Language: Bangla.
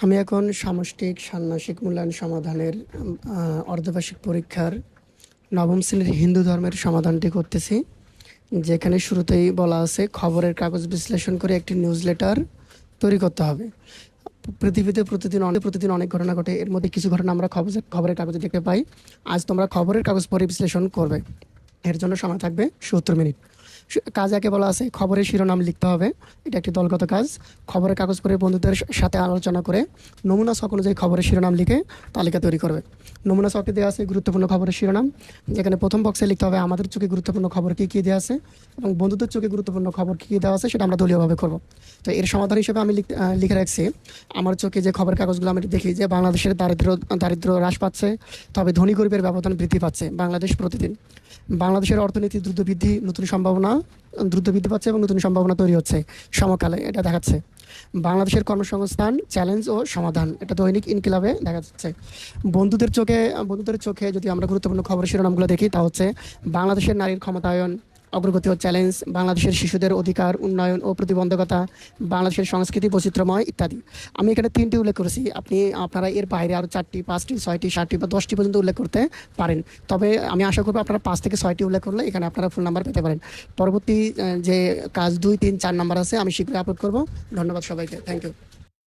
আমি এখন সামষ্টিক ষান্মাসিক মূল্যায়ন সমাধানের অর্ধবার্ষিক পরীক্ষার নবম শ্রেণীর হিন্দু ধর্মের সমাধানটি করতেছি। যেখানে শুরুতেই বলা আছে খবরের কাগজ বিশ্লেষণ করে একটি নিউজ লেটার তৈরি করতে হবে। পৃথিবীতে প্রতিদিন অনেক ঘটনা ঘটে, এর মধ্যে কিছু ঘটনা আমরা খবরের কাগজে দেখতে পাই। আজ তোমরা খবরের কাগজ পড়ে বিশ্লেষণ করবে। এর জন্য সময় থাকবে 70 মিনিট। কাজ একে বলা আছে খবরের শিরোনাম লিখতে হবে। এটা একটি দলগত কাজ। খবরের কাগজ পড়ে বন্ধুদের সাথে আলোচনা করে নমুনা ছক অনুযায়ী খবরের শিরোনাম লিখে তালিকা তৈরি করবে। নমুনা ছকে দেওয়া আছে গুরুত্বপূর্ণ খবরের শিরোনাম, যেখানে প্রথম বক্সে লিখতে হবে আমাদের চোখে গুরুত্বপূর্ণ খবর কী কী দেওয়া আছে এবং বন্ধুদের চোখে গুরুত্বপূর্ণ খবর কী কী দেওয়া আছে সেটা আমরা দলীয়ভাবে করব। তো এর সমাধান হিসেবে আমি লিখে রাখছি আমার চোখে যে খবরের কাগজগুলো আমি দেখি যে বাংলাদেশের দারিদ্র্য হ্রাস পাচ্ছে, তবে ধনী গরিবের ব্যবধান বৃদ্ধি পাচ্ছে বাংলাদেশ প্রতিদিন। বাংলাদেশের অর্থনীতি দ্রুত বৃদ্ধি পাচ্ছে এবং নতুন সম্ভাবনা তৈরি হচ্ছে সমকালে, এটা দেখাচ্ছে। বাংলাদেশের কর্মসংস্থান চ্যালেঞ্জ ও সমাধান, এটা দৈনিক ইনকিলাবে দেখা যাচ্ছে। বন্ধুদের চোখে যদি আমরা গুরুত্বপূর্ণ খবরের শিরোনামগুলো দেখি, তা হচ্ছে বাংলাদেশের নারীর ক্ষমতায়ন, অগ্রগতি ও চ্যালেঞ্জ, বাংলাদেশের শিশুদের অধিকার উন্নয়ন ও প্রতিবন্ধকতা, বাংলাদেশের সংস্কৃতি বৈচিত্র্যময় ইত্যাদি। আমি এখানে 3টি উল্লেখ করেছি, আপনারা এর বাইরে আরও 4টি 5টি 6টি 7টি বা 10টি পর্যন্ত উল্লেখ করতে পারেন। তবে আমি আশা করব আপনারা 5 থেকে 6টি উল্লেখ করলে এখানে আপনারা ফুল নাম্বার পেতে পারেন। পরবর্তী যে কাজ 2, 3, 4 নাম্বার আছে আমি শীঘ্রই আপলোড করব। ধন্যবাদ সবাইকে, থ্যাংক ইউ।